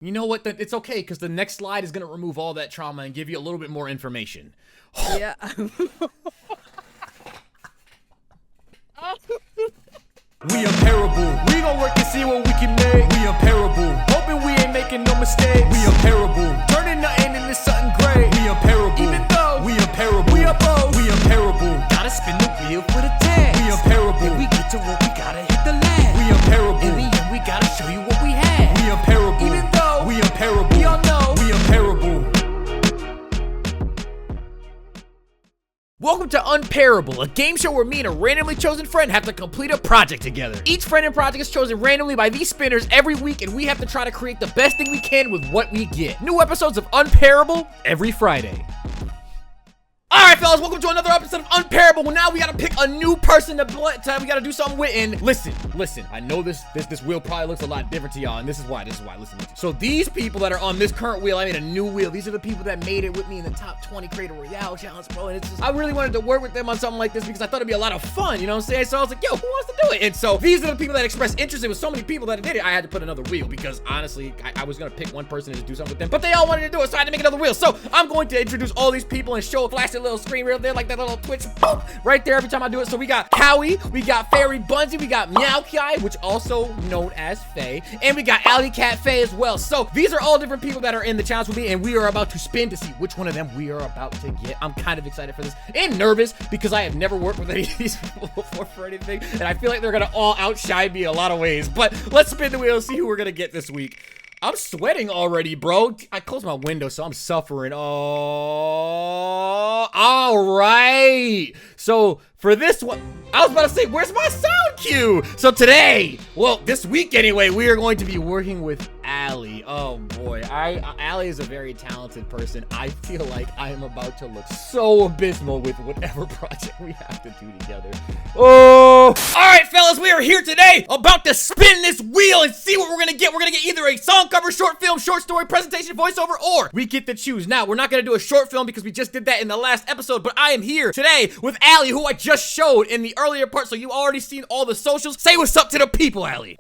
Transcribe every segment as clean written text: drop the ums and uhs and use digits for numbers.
You know what? It's okay, because the next slide is going to remove all that trauma and give you a little bit more information. Yeah. We unparable. We gon' work and see what we can make. We unparable. Hoping we ain't making no mistakes. We unparable. Turning nothing into something great. We unparable. Even though we unparable. We are both. We unparable. Gotta spin the wheel for the test. We unparable. If we get to what we gotta hit the land. We unparable. In the end, we gotta show you what we have. We unparable. Even though we unparable. We all know we unparable. Welcome to UnPAIRable, a game show where me and a randomly chosen friend have to complete a project together. Each friend and project is chosen randomly by these spinners every week, and we have to try to create the best thing we can with what we get. New episodes of UnPAIRable every Friday. Alright, fellas, welcome to another episode of UnPAIRable. Well, now we gotta pick a new person to we gotta do something with. And listen, I know this wheel probably looks a lot different to y'all, and this is why, listen. So these people that are on this current wheel, I made a new wheel. These are the people that made it with me in the top 20 Creator Royale challenge, bro, and it's just, I really wanted to work with them on something like this because I thought it'd be a lot of fun, you know what I'm saying? So I was like, yo, who wants to do it? And so these are the people that expressed interest. It was so many people that did it, I had to put another wheel because honestly, I was gonna pick one person and just do something with them, but they all wanted to do it, so I had to make another wheel. So I'm going to introduce all these people and show a flashy little screen real there, like that little Twitch boom, right there every time I do it. So we got Cowie, we got Fairy Bunzy, we got Meowkai, which also known as Faye, and we got alycatfae as well. So these are all different people that are in the challenge with me, and we are about to spin to see which one of them we are about to get. I'm kind of excited for this and nervous because I have never worked with any of these people before for anything, and I feel like they're gonna all outshine me in a lot of ways. But let's spin the wheel and see who we're gonna get this week. I'm sweating already, bro. I closed my window, so I'm suffering. Oh, all right. So for this one, I was about to say, where's my sound cue? So today, well, this week anyway, we are going to be working with Allie. Oh boy, Allie is a very talented person. I feel like I am about to look so abysmal with whatever project we have to do together. Oh, all right, fellas, we are here today about to spin this wheel and see what we're gonna get. We're gonna get either a song cover, short film, short story, presentation, voiceover, or we get to choose. Now, we're not gonna do a short film because we just did that in the last episode, but I am here today with Allie, who I just showed in the earlier part, so you already seen all the socials. Say what's up to the people, Allie.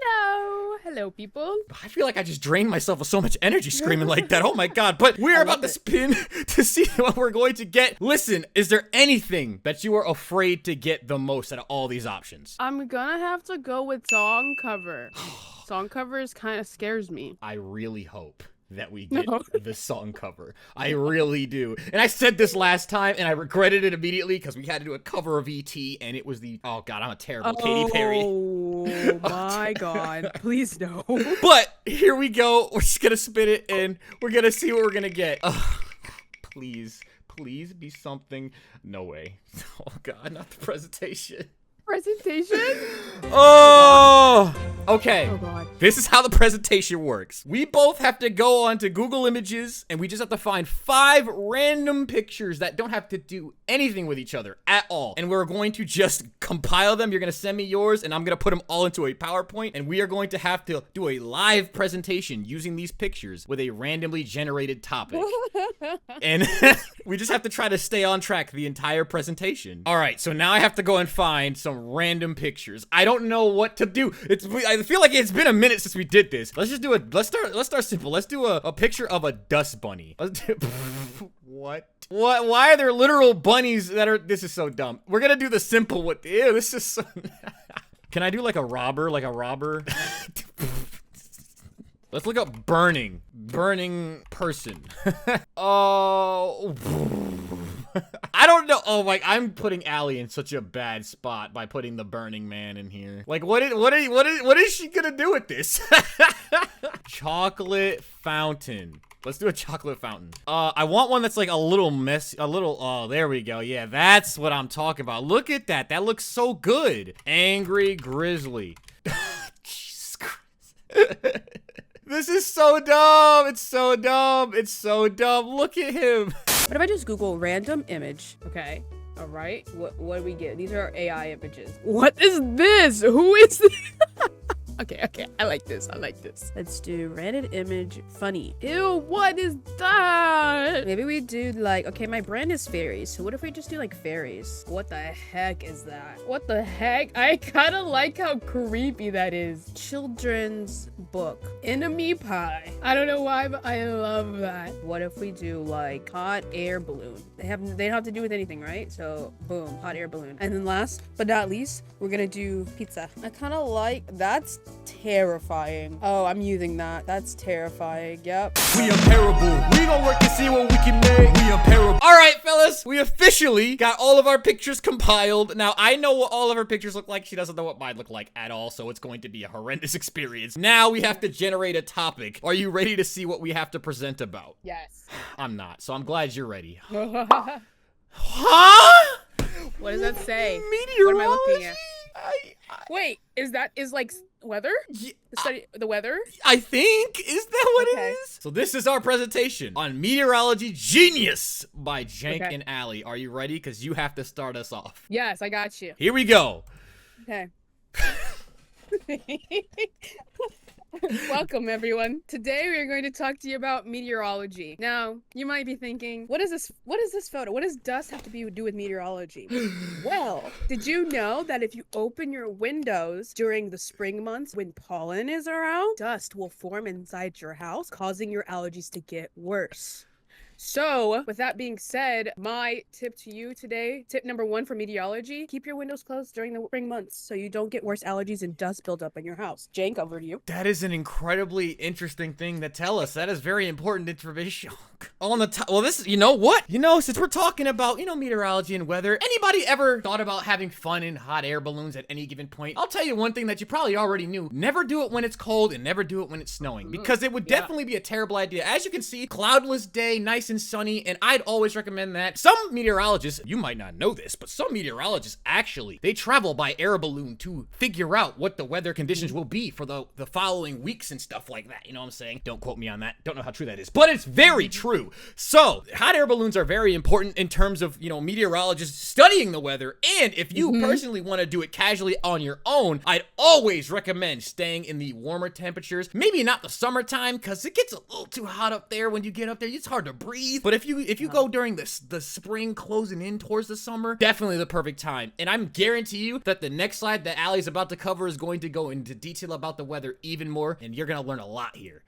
Hello, people. I feel like I just drained myself with so much energy screaming like that. Oh my god. But we're about to spin to see what we're going to get. Listen, is there anything that you are afraid to get the most out of all these options? I'm gonna have to go with song cover. Song covers kind of scares me. I really hope that we get the song cover. I really do. And I said this last time and I regretted it immediately because we had to do a cover of E.T. and it was the, oh god, I'm a terrible Katy Perry. Oh my god, please no. But here we go. We're just gonna spin it and we're gonna see what we're gonna get. Please be something. No way. Oh god, not the presentation. Oh, okay. Oh god. This is how the presentation works. We both have to go onto Google Images and we just have to find 5 random pictures that don't have to do anything with each other at all. And we're going to just compile them. You're going to send me yours and I'm going to put them all into a PowerPoint, and we are going to have to do a live presentation using these pictures with a randomly generated topic. And we just have to try to stay on track the entire presentation. All right, so now I have to go and find some random pictures. I don't know what to do. I feel like it's been a minute since we did this. Let's just do it. Let's start simple. Let's do a picture of a dust bunny. Let's do what? Why are there literal bunnies that are, this is so dumb. We're gonna do the simple one. Ew, this is so Can I do like a robber? Let's look up burning person. Oh, I don't know. Oh my, I'm putting Allie in such a bad spot by putting the Burning Man in here. Like, what is she gonna do with this? Chocolate fountain. Let's do a chocolate fountain. I want one that's like a little messy, oh, there we go. Yeah, that's what I'm talking about. Look at that. That looks so good. Angry grizzly. Jesus Christ. This is so dumb. It's so dumb. Look at him. What if I just Google random image? Okay. All right. What do we get? These are AI images. What is this? Who is this? Okay. I like this. Let's do random image funny. Ew, what is that? Maybe we do like, okay, my brand is fairies. So what if we just do like fairies? What the heck is that? What the heck? I kind of like how creepy that is. Children's book. Enemy pie. I don't know why, but I love that. What if we do like hot air balloon? They don't have to do with anything, right? So boom, hot air balloon. And then last but not least, we're gonna do pizza. I kind of like, that's terrifying. Oh, I'm using that. That's terrifying. Yep. We UnPAIRable. We gonna work and see what we can make. We UnPAIRable. All right, fellas, we officially got all of our pictures compiled. Now, I know what all of her pictures look like. She doesn't know what mine look like at all, so it's going to be a horrendous experience. Now we have to generate a topic. Are you ready to see what we have to present about? Yes. I'm not, so I'm glad you're ready. Huh? What does that say? Meteorology? What am I looking at? Wait, is like weather? Yeah, The study the weather? I think. Is that what Okay. it is? So this is our presentation on Meteorology Genius by Jank Okay. and Allie. Are you ready? Because you have to start us off. Yes, I got you. Here we go. Okay. Welcome everyone. Today we are going to talk to you about meteorology. Now, you might be thinking, what is this photo? What does dust have to do with meteorology? Well, did you know that if you open your windows during the spring months when pollen is around, dust will form inside your house, causing your allergies to get worse? So, with that being said, my tip to you today, tip number 1 for meteorology, keep your windows closed during the spring months so you don't get worse allergies and dust buildup in your house. Jank, over to you. That is an incredibly interesting thing to tell us. That is very important information. On the top, well, this, you know what? Since we're talking about, meteorology and weather, anybody ever thought about having fun in hot air balloons at any given point? I'll tell you one thing that you probably already knew. Never do it when it's cold and never do it when it's snowing, because it would definitely be a terrible idea. As you can see, cloudless day, nice and sunny, and I'd always recommend that. Some meteorologists, you might not know this, but some meteorologists actually, they travel by air balloon to figure out what the weather conditions will be for the following weeks and stuff like that. You know what I'm saying? Don't quote me on that. Don't know how true that is, but it's very true. So hot air balloons are very important in terms of, meteorologists studying the weather. And if you personally want to do it casually on your own, I'd always recommend staying in the warmer temperatures. Maybe not the summertime, because it gets a little too hot up there when you get up there. It's hard to breathe. But if you go during the spring closing in towards the summer, definitely the perfect time. And I'm guarantee you that the next slide that Allie's about to cover is going to go into detail about the weather even more, and you're going to learn a lot here.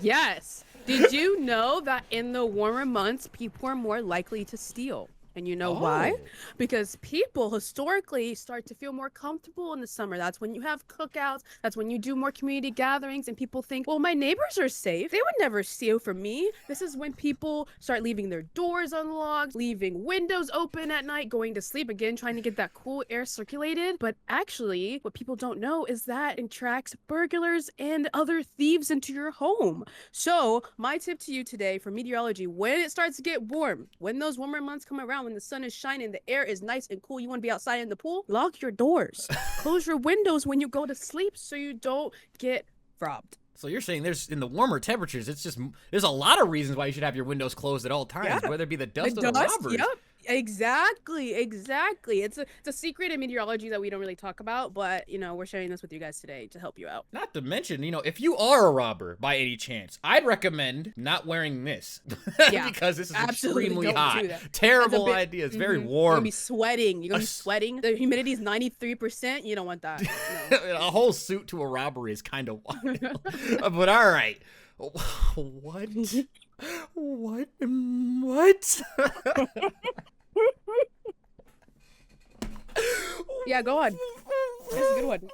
Yes. Did you know that in the warmer months, people are more likely to steal? And you know why? Because people historically start to feel more comfortable in the summer. That's when you have cookouts. That's when you do more community gatherings and people think, well, my neighbors are safe. They would never steal from me. This is when people start leaving their doors unlocked, leaving windows open at night, going to sleep again, trying to get that cool air circulated. But actually, what people don't know is that attracts burglars and other thieves into your home. So my tip to you today for meteorology, when it starts to get warm, when those warmer months come around, when the sun is shining, the air is nice and cool, you want to be outside in the pool, lock your doors. Close your windows when you go to sleep so you don't get robbed. So you're saying in the warmer temperatures, there's a lot of reasons why you should have your windows closed at all times, whether it be the dust or the robbers. Yep. Exactly. It's a secret in meteorology that we don't really talk about, but we're sharing this with you guys today to help you out. Not to mention, if you are a robber by any chance, I'd recommend not wearing this. Yeah, because this is absolutely extremely don't hot. do that. Terrible idea. It's very warm. You're gonna be sweating. The humidity is 93%. You don't want that. No. A whole suit to a robbery is kind of wild. But all right. What? Yeah, go on. That's a good one.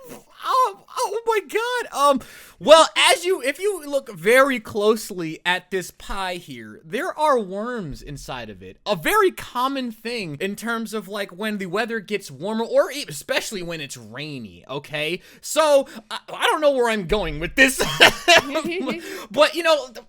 Oh my god. Well, if you look very closely at this pie here, there are worms inside of it. A very common thing in terms of like when the weather gets warmer, or especially when it's rainy, okay? So, I don't know where I'm going with this. But,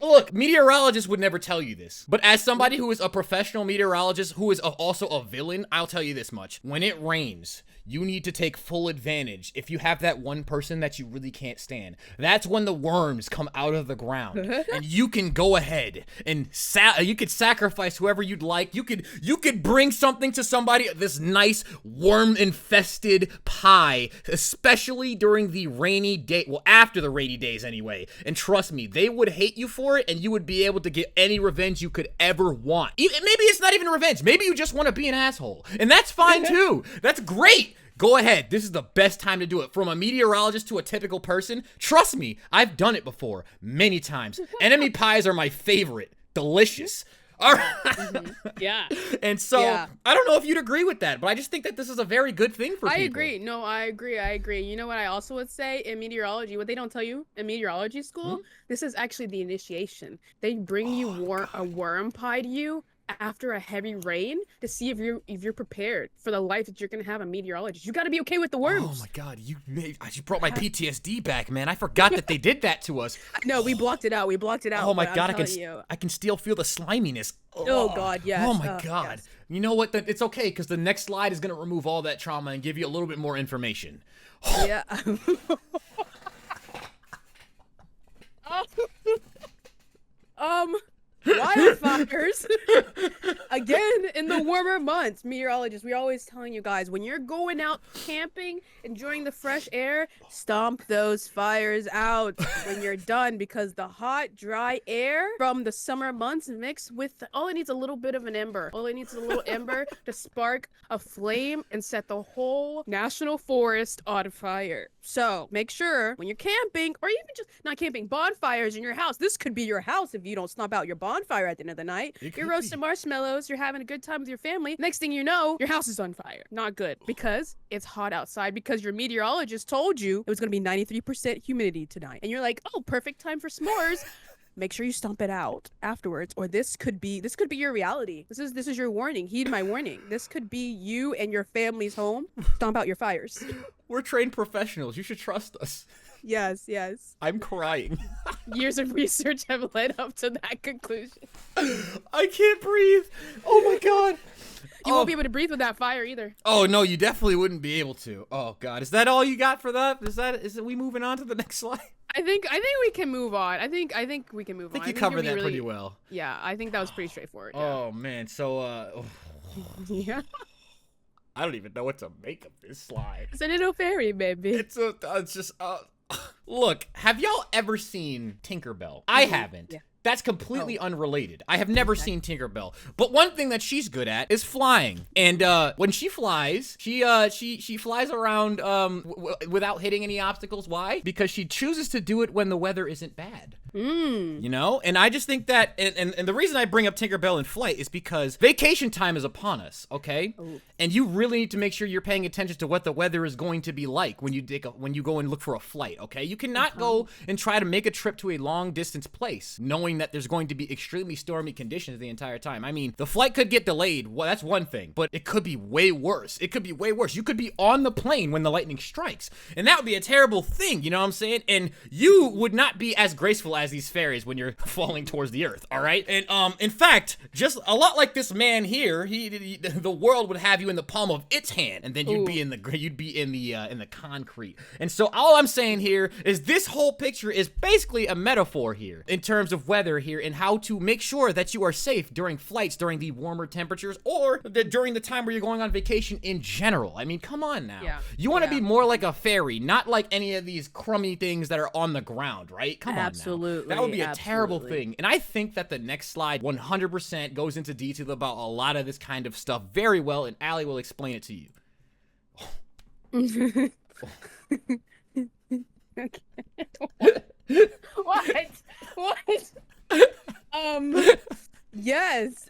look, meteorologists would never tell you this. But as somebody who is a professional meteorologist, who is also a villain, I'll tell you this much. When it rains, you need to take full advantage. If you have that one person that you really can't stand, that's when the worms come out of the ground. And you can go ahead and you could sacrifice whoever you'd like. You could bring something to somebody, this nice worm-infested pie, especially during the rainy day, well, after the rainy days anyway. And trust me, they would hate you for it, and you would be able to get any revenge you could ever want. Maybe it's not even revenge. Maybe you just want to be an asshole, and that's fine too. That's great. Go ahead. This is the best time to do it. From a meteorologist to a typical person, trust me, I've done it before many times. Enemy pies are my favorite. Delicious. All right. Yeah. And so I don't know if you'd agree with that, but I just think that this is a very good thing for people. I agree. No, I agree. You know what I also would say in meteorology, what they don't tell you in meteorology school, this is actually the initiation. They bring you a worm pie to you after a heavy rain to see if you're prepared for the life that you're gonna have a meteorologist. You got to be okay with the worms. Oh my God, you brought my PTSD back, man. I forgot that they did that to us. No, we blocked it out. Oh my God, I can still feel the sliminess. Oh God, yes. Oh my God. Yes. You know what? It's okay because the next slide is gonna remove all that trauma and give you a little bit more information. Yeah. Wildfires. Again, in the warmer months, meteorologists, we're always telling you guys, when you're going out camping, enjoying the fresh air, stomp those fires out when you're done, because the hot, dry air from the summer months mixed with, all it needs a little bit of an ember. All it needs is a little ember to spark a flame and set the whole national forest on fire. So make sure when you're camping, or even just not camping, bonfires in your house. This could be your house if you don't stomp out your bonfire at the end of the night. You're roasting marshmallows, you're having a good time with your family. Next thing you know, your house is on fire. Not good, because it's hot outside, because your meteorologist told you it was going to be 93% humidity tonight. And you're like, oh, perfect time for s'mores. Make sure you stomp it out afterwards, or this could be your reality. This is your warning. Heed my warning. This could be you and your family's home. Stomp out your fires. We're trained professionals. You should trust us. Yes. I'm crying. Years of research have led up to that conclusion. I can't breathe. Oh my God. You won't be able to breathe with that fire either. Oh no, you definitely wouldn't be able to. Oh God, is that all you got for that? Is we moving on to the next slide? I think we can move on. I think we can move on. I think you covered that pretty well. Yeah, I think that was pretty straightforward. Yeah. Oh man, so yeah. I don't even know what to make of this slide. It's a little fairy, baby. It's just look, have y'all ever seen Tinkerbell? I haven't. Yeah. That's completely unrelated. I have never seen Tinkerbell, but one thing that she's good at is flying. And when she flies, she flies around without hitting any obstacles. Why? Because she chooses to do it when the weather isn't bad. You know, and I just think that, and the reason I bring up Tinkerbell in flight is because vacation time is upon us, okay? Ooh. And you really need to make sure you're paying attention to what the weather is going to be like when you go and look for a flight, okay? You cannot go and try to make a trip to a long distance place knowing that there's going to be extremely stormy conditions the entire time. I mean, the flight could get delayed. Well, that's one thing, but it could be way worse. It could be way worse. You could be on the plane when the lightning strikes, and that would be a terrible thing, you know what I'm saying? And you would not be as graceful as these fairies when you're falling towards the earth, all right? And in fact, just a lot like this man here, the world would have you in the palm of its hand, and then you'd be in the concrete. And so all I'm saying here is this whole picture is basically a metaphor here in terms of weather here and how to make sure that you are safe during flights during the warmer temperatures or during the time where you're going on vacation in general. I mean, come on now. Yeah. You want to be more like a fairy, not like any of these crummy things that are on the ground, right? Come on now. That would be a terrible thing. And I think that the next slide 100% goes into detail about a lot of this kind of stuff very well, and Allie will explain it to you. What? Yes.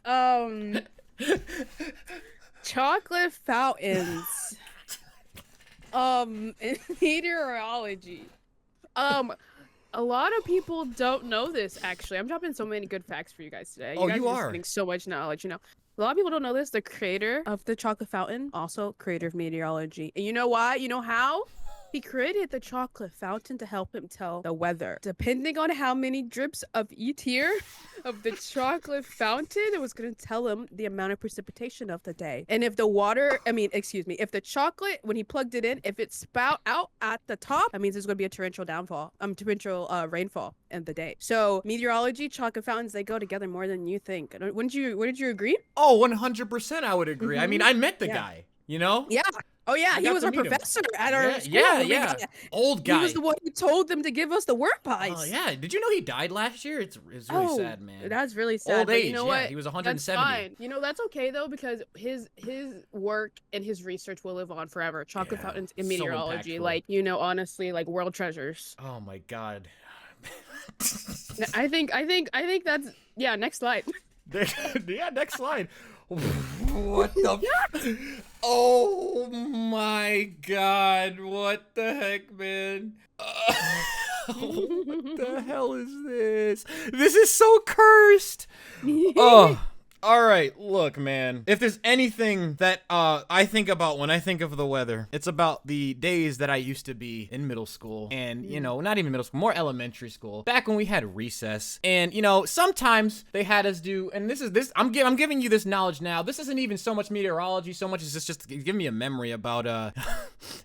Chocolate fountains. In meteorology. A lot of people don't know this, actually. I'm dropping so many good facts for you guys today. You guys are getting so much knowledge, you know. A lot of people don't know this. The creator of the chocolate fountain, also creator of meteorology. And you know why? You know how? He created the chocolate fountain to help him tell the weather. Depending on how many drips of each tier of the chocolate fountain, it was going to tell him the amount of precipitation of the day. And if if the chocolate, when he plugged it in, if it spout out at the top, that means there's going to be a torrential rainfall in the day. So meteorology, chocolate fountains, they go together more than you think. Wouldn't you agree? Oh, 100% I would agree. I mean, I met the guy. You know? Yeah. Oh yeah, We he got was to our meet him. professor at our school. Yeah. Old guy. He was the one who told them to give us the work pies. Oh yeah. Did you know he died last year? It's really sad, man. That's really sad. Old but age. You know yeah, what? he was That's 170. fine. You know, that's okay though, because his work and his research will live on forever. Chocolate fountains and so meteorology, impactful. like, you know, honestly, like world treasures. Oh my god. I think that's next slide. Yeah, next slide. What the? Oh my god! What the heck, man? What the hell is this? This is so cursed. Oh. All right, look, man. If there's anything that I think about when I think of the weather, it's about the days that I used to be in middle school, and you know, not even middle school, more elementary school. Back when we had recess, and you know, sometimes they had us do, and I'm giving you this knowledge now. This isn't even so much meteorology, so much as it's just give me a memory about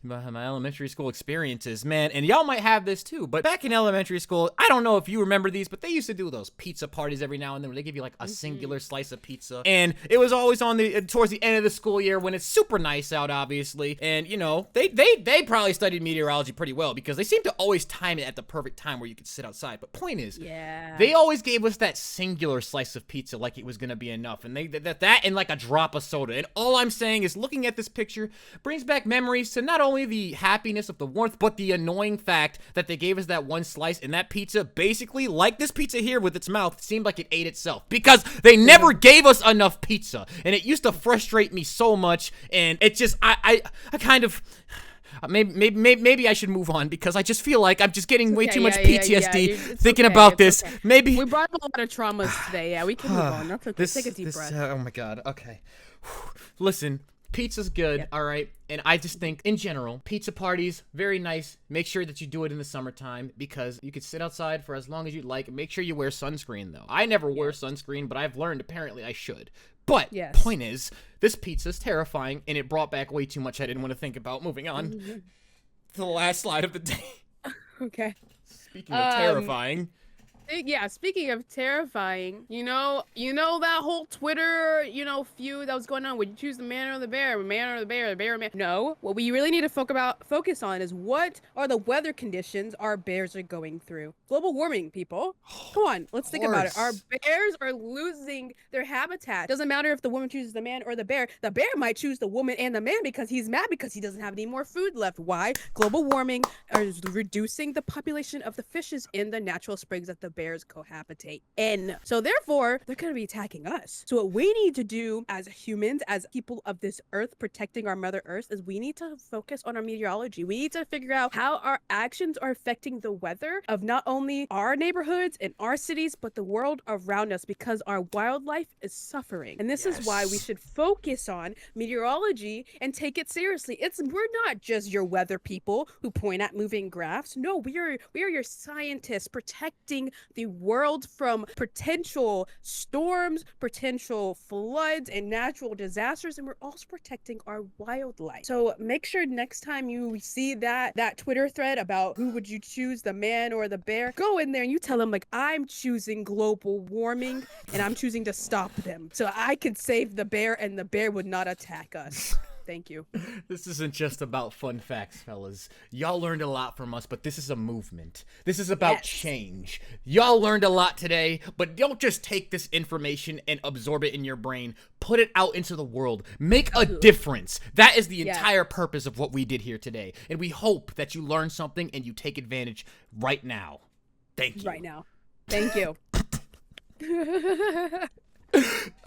my elementary school experiences, man. And y'all might have this too, but back in elementary school, I don't know if you remember these, but they used to do those pizza parties every now and then where they give you like a singular slice of pizza, and it was always on towards the end of the school year when it's super nice out, obviously. And you know, they probably studied meteorology pretty well because they seem to always time it at the perfect time where you could sit outside. But point is, they always gave us that singular slice of pizza like it was gonna be enough, and that and like a drop of soda. And all I'm saying is, looking at this picture brings back memories to not only the happiness of the warmth, but the annoying fact that they gave us that one slice, and that pizza basically, like this pizza here with its mouth, seemed like it ate itself because they never gave us enough pizza. And it used to frustrate me so much, and it just I kind of maybe I should move on because I just feel like I'm just getting way too much PTSD thinking about this. Okay. Maybe we brought up a lot of traumas today. Yeah, we can move on. That's okay. Take a deep breath. Oh my god. Okay. Listen, pizza's good, all right? And I just think, in general, pizza parties, very nice. Make sure that you do it in the summertime because you could sit outside for as long as you like. Make sure you wear sunscreen, though. I never wear sunscreen, but I've learned apparently I should. But point is, this pizza's terrifying, and it brought back way too much I didn't want to think about. Moving on to the last slide of the day. Okay. Speaking of terrifying. Yeah, speaking of terrifying, you know that whole Twitter, feud that was going on. Would you choose the man or the bear? Man or the bear? The bear or man? No. What we really need to focus on is what are the weather conditions our bears are going through. Global warming, people. Come on, let's think about it. Our bears are losing their habitat. Doesn't matter if the woman chooses the man or the bear. The bear might choose the woman and the man because he's mad because he doesn't have any more food left. Why? Global warming is reducing the population of the fishes in the natural springs that the bears cohabitate in. So therefore, they're going to be attacking us. So what we need to do as humans, as people of this earth, protecting our Mother Earth, is we need to focus on our meteorology. We need to figure out how our actions are affecting the weather of not only our neighborhoods and our cities, but the world around us, because our wildlife is suffering. And this is why we should focus on meteorology and take it seriously. We're not just your weather people who point at moving graphs. No, we are your scientists protecting the world from potential storms, potential floods, and natural disasters, and we're also protecting our wildlife. So make sure next time you see that Twitter thread about who would you choose, the man or the bear, go in there and you tell them, like, I'm choosing global warming and I'm choosing to stop them so I could save the bear and the bear would not attack us. Thank you. This isn't just about fun facts, fellas. Y'all learned a lot from us, but this is a movement. This is about change. Y'all learned a lot today, but don't just take this information and absorb it in your brain. Put it out into the world. Make a difference. That is the entire purpose of what we did here today. And we hope that you learn something and you take advantage right now. Thank you. Right now. Thank you.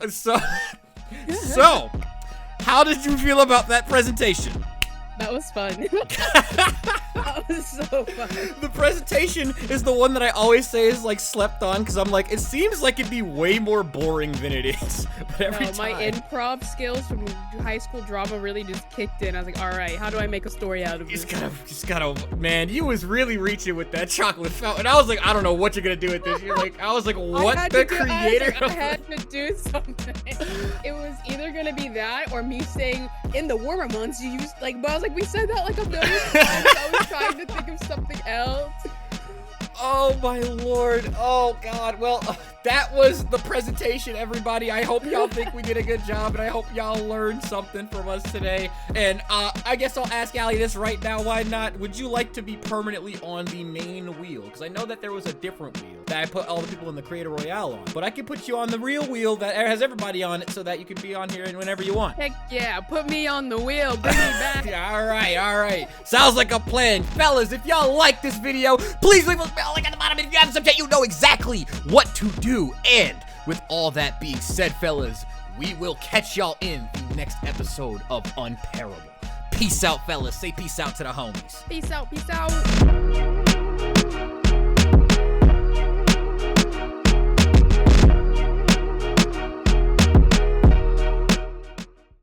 So, how did you feel about that presentation? That was fun. That was so fun. The presentation is the one that I always say is like slept on because I'm like, it seems like it'd be way more boring than it is. But every time. My improv skills from high school drama really just kicked in. I was like, all right, how do I make a story out of this? Just gotta, man, you was really reaching with that chocolate fountain. I was like, I don't know what you're gonna do with this. I was like, what the creator? I had to do something. It was either gonna be that or me saying in the warmer months you use but I was like, we said that like a million times. I was trying to think of something else. Oh my lord. Oh god. Well, that was the presentation, everybody. I hope y'all think we did a good job, and I hope y'all learned something from us today. And I guess I'll ask Allie this right now. Why not? Would you like to be permanently on the main wheel? Because I know that there was a different wheel that I put all the people in the Creator Royale on. But I can put you on the real wheel that has everybody on it so that you can be on here whenever you want. Heck yeah, put me on the wheel, bring me back. All right. Sounds like a plan. Fellas, if y'all like this video, please leave a like at the bottom. And if you haven't subscribed, you know exactly what to do. And with all that being said, fellas, we will catch y'all in the next episode of UnPAIRable. Peace out, fellas. Say peace out to the homies. Peace out, peace out.